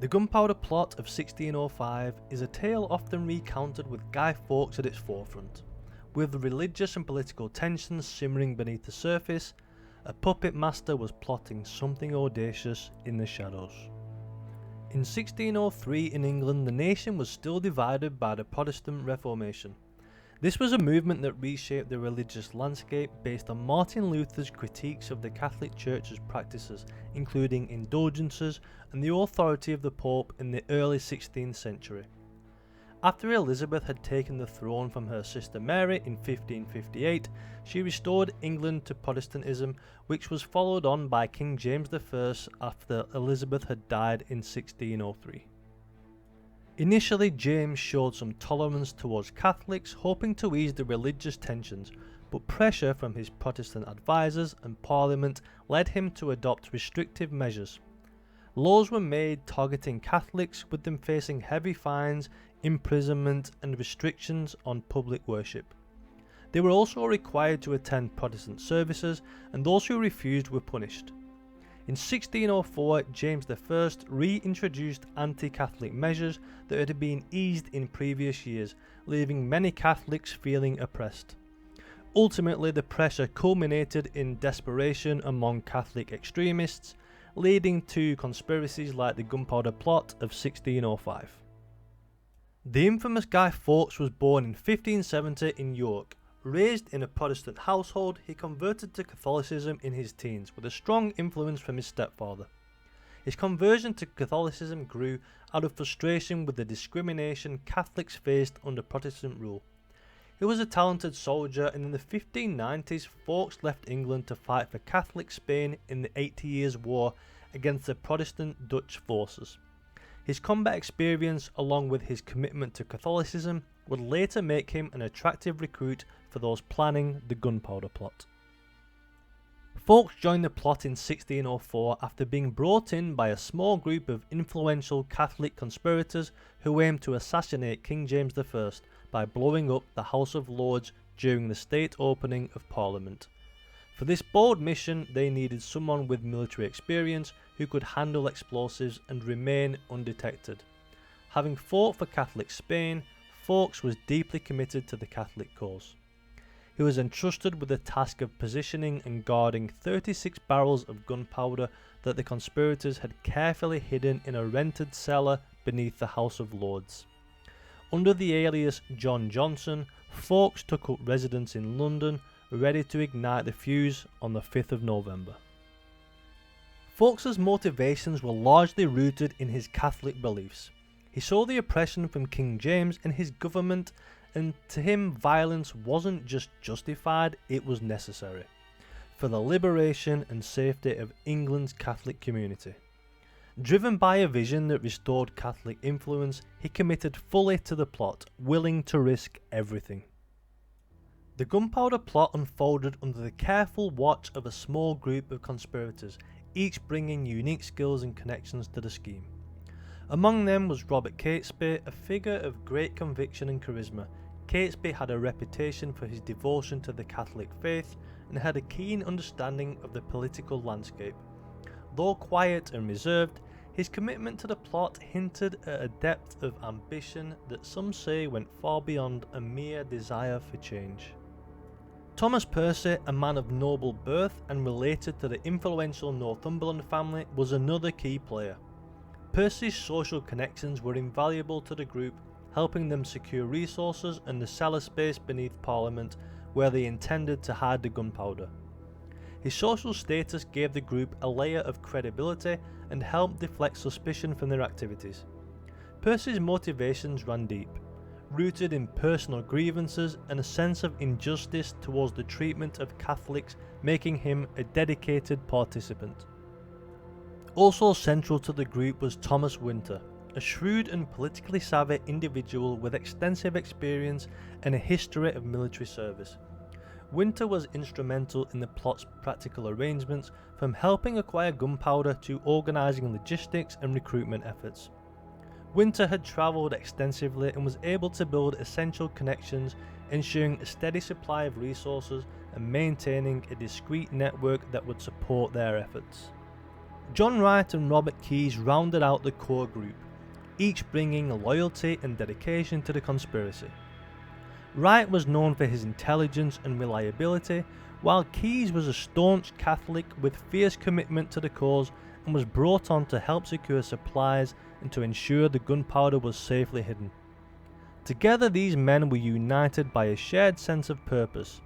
The Gunpowder Plot of 1605 is a tale often recounted with Guy Fawkes at its forefront. With religious and political tensions simmering beneath the surface, a puppetmaster was plotting something audacious in the shadows. In 1603 in England, the nation was still divided by the Protestant Reformation. This was a movement that reshaped the religious landscape based on Martin Luther's critiques of the Catholic Church's practices, including indulgences and the authority of the Pope in the early 16th century. After Elizabeth had taken the throne from her sister Mary in 1558, she restored England to Protestantism, which was followed on by King James I after Elizabeth had died in 1603. Initially, James showed some tolerance towards Catholics, hoping to ease the religious tensions, but pressure from his Protestant advisors and Parliament led him to adopt restrictive measures. Laws were made targeting Catholics, with them facing heavy fines, imprisonment and restrictions on public worship. They were also required to attend Protestant services, and those who refused were punished. In 1604, James I reintroduced anti-Catholic measures that had been eased in previous years, leaving many Catholics feeling oppressed. Ultimately, the pressure culminated in desperation among Catholic extremists, leading to conspiracies like the Gunpowder Plot of 1605. The infamous Guy Fawkes was born in 1570 in York. Raised in a Protestant household, he converted to Catholicism in his teens, with a strong influence from his stepfather. His conversion to Catholicism grew out of frustration with the discrimination Catholics faced under Protestant rule. He was a talented soldier, and in the 1590s, Fawkes left England to fight for Catholic Spain in the 80 Years' War against the Protestant Dutch forces. His combat experience, along with his commitment to Catholicism, would later make him an attractive recruit for those planning the Gunpowder Plot. Fawkes joined the plot in 1604 after being brought in by a small group of influential Catholic conspirators who aimed to assassinate King James I by blowing up the House of Lords during the state opening of Parliament. For this bold mission, they needed someone with military experience who could handle explosives and remain undetected. Having fought for Catholic Spain, Fawkes was deeply committed to the Catholic cause. He was entrusted with the task of positioning and guarding 36 barrels of gunpowder that the conspirators had carefully hidden in a rented cellar beneath the House of Lords. Under the alias John Johnson, Fawkes took up residence in London, ready to ignite the fuse on the 5th of November. Fawkes' motivations were largely rooted in his Catholic beliefs. He saw the oppression from King James and his government, and to him violence wasn't just justified, it was necessary for the liberation and safety of England's Catholic community. Driven by a vision that restored Catholic influence, he committed fully to the plot, willing to risk everything. The Gunpowder Plot unfolded under the careful watch of a small group of conspirators, each bringing unique skills and connections to the scheme. Among them was Robert Catesby, a figure of great conviction and charisma. Catesby had a reputation for his devotion to the Catholic faith and had a keen understanding of the political landscape. Though quiet and reserved, his commitment to the plot hinted at a depth of ambition that some say went far beyond a mere desire for change. Thomas Percy, a man of noble birth and related to the influential Northumberland family, was another key player. Percy's social connections were invaluable to the group, helping them secure resources and the cellar space beneath Parliament where they intended to hide the gunpowder. His social status gave the group a layer of credibility and helped deflect suspicion from their activities. Percy's motivations ran deep, rooted in personal grievances and a sense of injustice towards the treatment of Catholics, making him a dedicated participant. Also central to the group was Thomas Winter, a shrewd and politically savvy individual with extensive experience and a history of military service. Winter was instrumental in the plot's practical arrangements, from helping acquire gunpowder to organising logistics and recruitment efforts. Winter had travelled extensively and was able to build essential connections, ensuring a steady supply of resources and maintaining a discreet network that would support their efforts. John Wright and Robert Keyes rounded out the core group, each bringing loyalty and dedication to the conspiracy. Wright was known for his intelligence and reliability, while Keyes was a staunch Catholic with fierce commitment to the cause and was brought on to help secure supplies and to ensure the gunpowder was safely hidden. Together these men were united by a shared sense of purpose.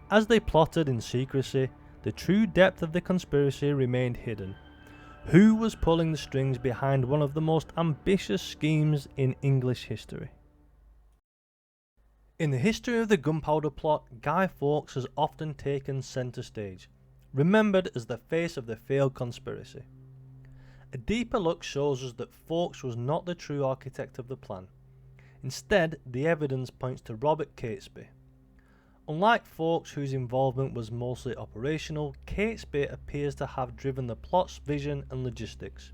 As they plotted in secrecy, the true depth of the conspiracy remained hidden. Who was pulling the strings behind one of the most ambitious schemes in English history? In the history of the Gunpowder Plot, Guy Fawkes has often taken centre stage, remembered as the face of the failed conspiracy. A deeper look shows us that Fawkes was not the true architect of the plan. Instead, the evidence points to Robert Catesby. Unlike Fawkes, whose involvement was mostly operational, Catesby appears to have driven the plot's vision and logistics.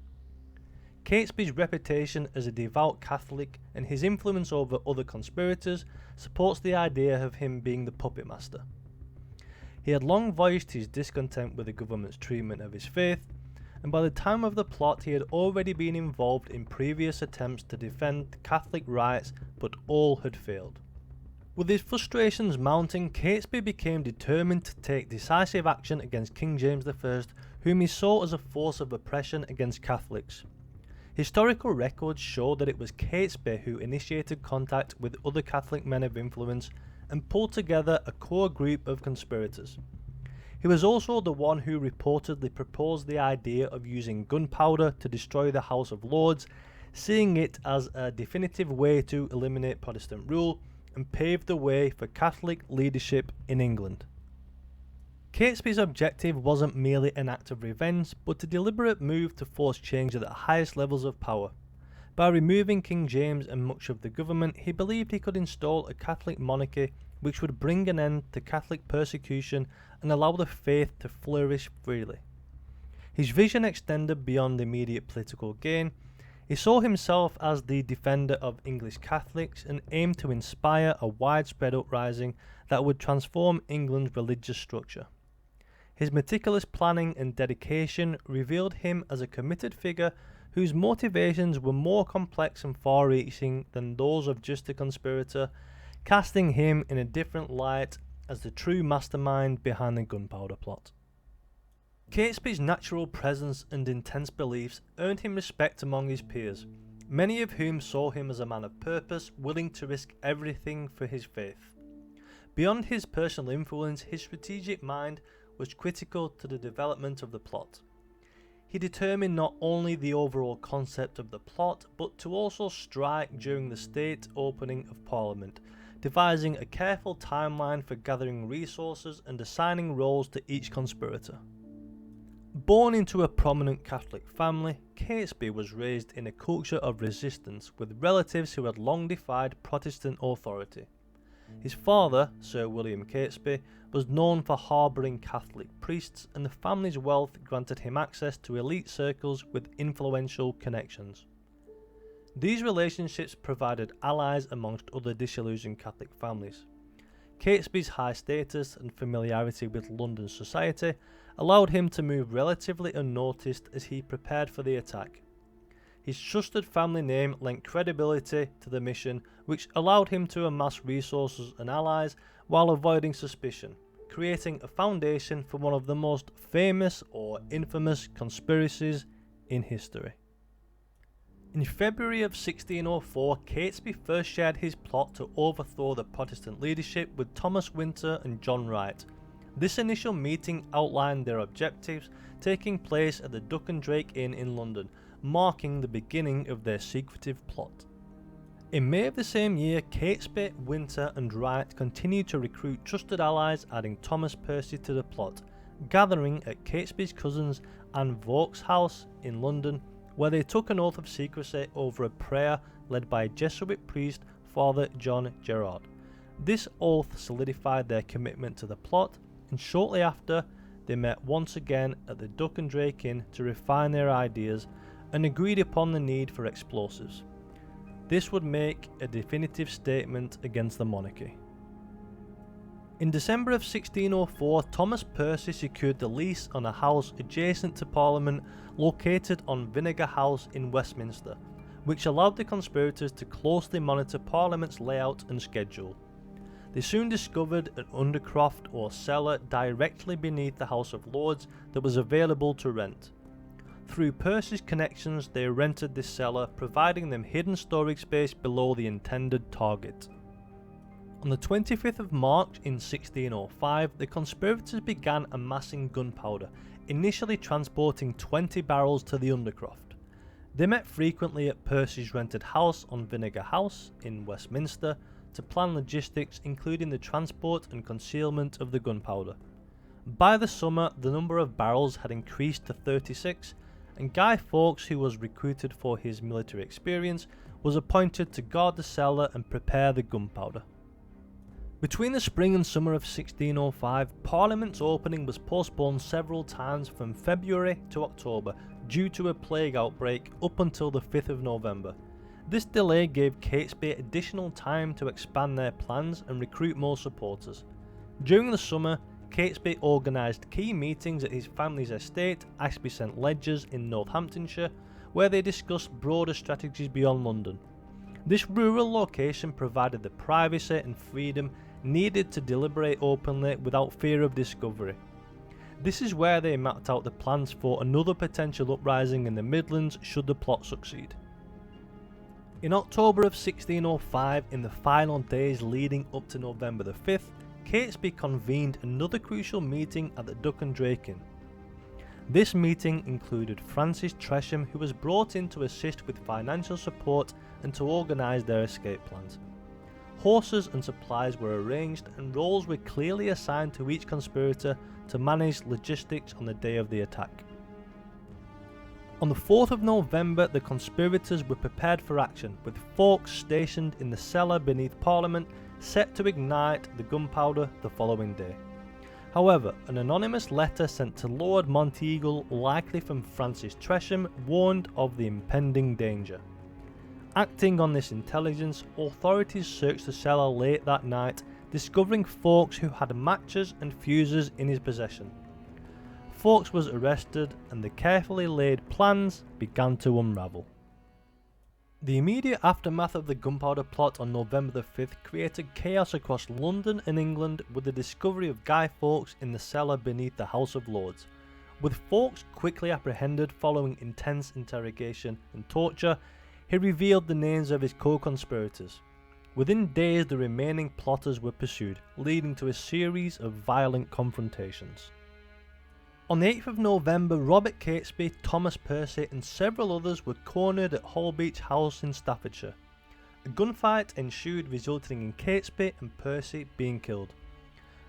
Catesby's reputation as a devout Catholic and his influence over other conspirators supports the idea of him being the Puppetmaster. He had long voiced his discontent with the government's treatment of his faith, and by the time of the plot he had already been involved in previous attempts to defend Catholic rights, but all had failed. With his frustrations mounting, Catesby became determined to take decisive action against King James I, whom he saw as a force of oppression against Catholics. Historical records show that it was Catesby who initiated contact with other Catholic men of influence and pulled together a core group of conspirators. He was also the one who reportedly proposed the idea of using gunpowder to destroy the House of Lords, seeing it as a definitive way to eliminate Protestant rule and pave the way for Catholic leadership in England. Catesby's objective wasn't merely an act of revenge, but a deliberate move to force change at the highest levels of power. By removing King James and much of the government, he believed he could install a Catholic monarchy which would bring an end to Catholic persecution and allow the faith to flourish freely. His vision extended beyond immediate political gain. He saw himself as the defender of English Catholics and aimed to inspire a widespread uprising that would transform England's religious structure. His meticulous planning and dedication revealed him as a committed figure whose motivations were more complex and far-reaching than those of just a conspirator, casting him in a different light as the true mastermind behind the Gunpowder Plot. Catesby's natural presence and intense beliefs earned him respect among his peers, many of whom saw him as a man of purpose, willing to risk everything for his faith. Beyond his personal influence, his strategic mind was critical to the development of the plot. He determined not only the overall concept of the plot, but to also strike during the state opening of Parliament, devising a careful timeline for gathering resources and assigning roles to each conspirator. Born into a prominent Catholic family, Catesby was raised in a culture of resistance with relatives who had long defied Protestant authority. His father, Sir William Catesby, was known for harbouring Catholic priests, and the family's wealth granted him access to elite circles with influential connections. These relationships provided allies amongst other disillusioned Catholic families. Catesby's high status and familiarity with London society allowed him to move relatively unnoticed as he prepared for the attack. His trusted family name lent credibility to the mission, which allowed him to amass resources and allies while avoiding suspicion, creating a foundation for one of the most famous or infamous conspiracies in history. In February of 1604, Catesby first shared his plot to overthrow the Protestant leadership with Thomas Winter and John Wright. This initial meeting outlined their objectives, taking place at the Duck and Drake Inn in London, marking the beginning of their secretive plot. In May of the same year, Catesby, Winter and Wright continued to recruit trusted allies, adding Thomas Percy to the plot, gathering at Catesby's cousin's Anne Vaux's house in London, where they took an oath of secrecy over a prayer led by Jesuit priest Father John Gerard. This oath solidified their commitment to the plot, and shortly after, they met once again at the Duck and Drake Inn to refine their ideas and agreed upon the need for explosives. This would make a definitive statement against the monarchy. In December of 1604, Thomas Percy secured the lease on a house adjacent to Parliament located on Vinegar House in Westminster, which allowed the conspirators to closely monitor Parliament's layout and schedule. They soon discovered an undercroft or cellar directly beneath the House of Lords that was available to rent. Through Percy's connections, they rented this cellar, providing them hidden storage space below the intended target. On the 25th of March in 1605, the conspirators began amassing gunpowder, initially transporting 20 barrels to the undercroft. They met frequently at Percy's rented house on Vinegar House in Westminster to plan logistics, including the transport and concealment of the gunpowder. By the summer, the number of barrels had increased to 36, and Guy Fawkes, who was recruited for his military experience, was appointed to guard the cellar and prepare the gunpowder. Between the spring and summer of 1605, Parliament's opening was postponed several times from February to October due to a plague outbreak up until the 5th of November. This delay gave Catesby additional time to expand their plans and recruit more supporters. During the summer, Catesby organised key meetings at his family's estate, Ashby St Ledgers in Northamptonshire, where they discussed broader strategies beyond London. This rural location provided the privacy and freedom needed to deliberate openly without fear of discovery. This is where they mapped out the plans for another potential uprising in the Midlands should the plot succeed. In October of 1605, in the final days leading up to November the 5th, Catesby convened another crucial meeting at the Duck and Drake Inn. This meeting included Francis Tresham, who was brought in to assist with financial support and to organise their escape plans. Horses and supplies were arranged and roles were clearly assigned to each conspirator to manage logistics on the day of the attack. On the 4th of November, the conspirators were prepared for action, with Fawkes stationed in the cellar beneath Parliament, set to ignite the gunpowder the following day. However, an anonymous letter sent to Lord Monteagle, likely from Francis Tresham, warned of the impending danger. Acting on this intelligence, authorities searched the cellar late that night, discovering Fawkes, who had matches and fuses in his possession. Fawkes was arrested and the carefully laid plans began to unravel. The immediate aftermath of the gunpowder plot on November the 5th created chaos across London and England with the discovery of Guy Fawkes in the cellar beneath the House of Lords. With Fawkes quickly apprehended following intense interrogation and torture, he revealed the names of his co-conspirators. Within days, the remaining plotters were pursued, leading to a series of violent confrontations. On the 8th of November, Robert Catesby, Thomas Percy and several others were cornered at Holbeach House in Staffordshire. A gunfight ensued, resulting in Catesby and Percy being killed.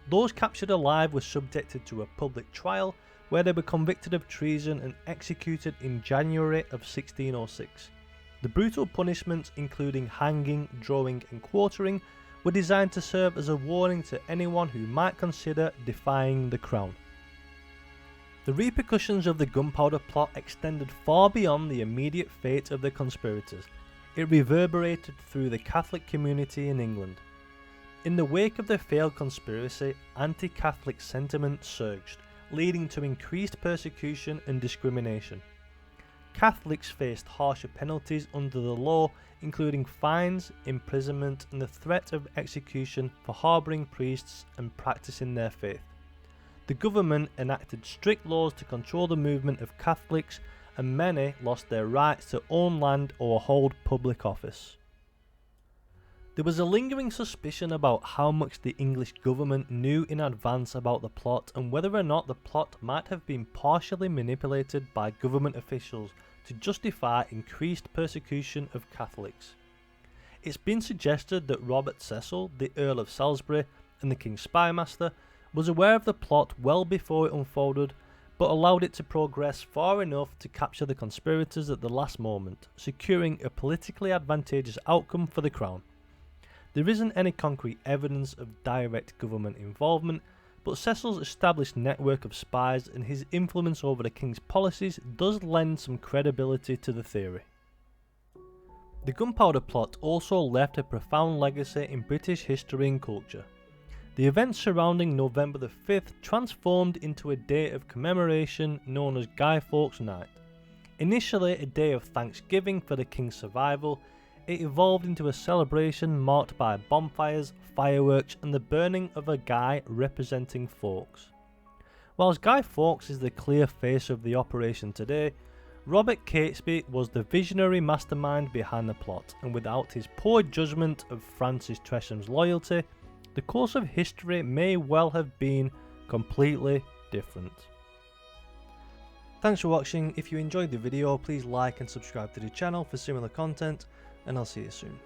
Those captured alive were subjected to a public trial where they were convicted of treason and executed in January of 1606. The brutal punishments, including hanging, drawing and quartering, were designed to serve as a warning to anyone who might consider defying the crown. The repercussions of the gunpowder plot extended far beyond the immediate fate of the conspirators. It reverberated through the Catholic community in England. In the wake of the failed conspiracy, anti-Catholic sentiment surged, leading to increased persecution and discrimination. Catholics faced harsher penalties under the law, including fines, imprisonment and the threat of execution for harbouring priests and practicing their faith. The government enacted strict laws to control the movement of Catholics, and many lost their rights to own land or hold public office. There was a lingering suspicion about how much the English government knew in advance about the plot and whether or not the plot might have been partially manipulated by government officials to justify increased persecution of Catholics. It's been suggested that Robert Cecil, the Earl of Salisbury and the King's Spymaster, was aware of the plot well before it unfolded, but allowed it to progress far enough to capture the conspirators at the last moment, securing a politically advantageous outcome for the crown. There isn't any concrete evidence of direct government involvement, but Cecil's established network of spies and his influence over the king's policies does lend some credibility to the theory. The gunpowder plot also left a profound legacy in British history and culture. The events surrounding November the 5th transformed into a day of commemoration known as Guy Fawkes Night. Initially a day of thanksgiving for the king's survival, it evolved into a celebration marked by bonfires, fireworks and the burning of a guy representing Fawkes. Whilst Guy Fawkes is the clear face of the operation today, Robert Catesby was the visionary mastermind behind the plot, and without his poor judgment of Francis Tresham's loyalty, the course of history may well have been completely different. Thanks for watching. If you enjoyed the video, please like and subscribe to the channel for similar content, and I'll see you soon.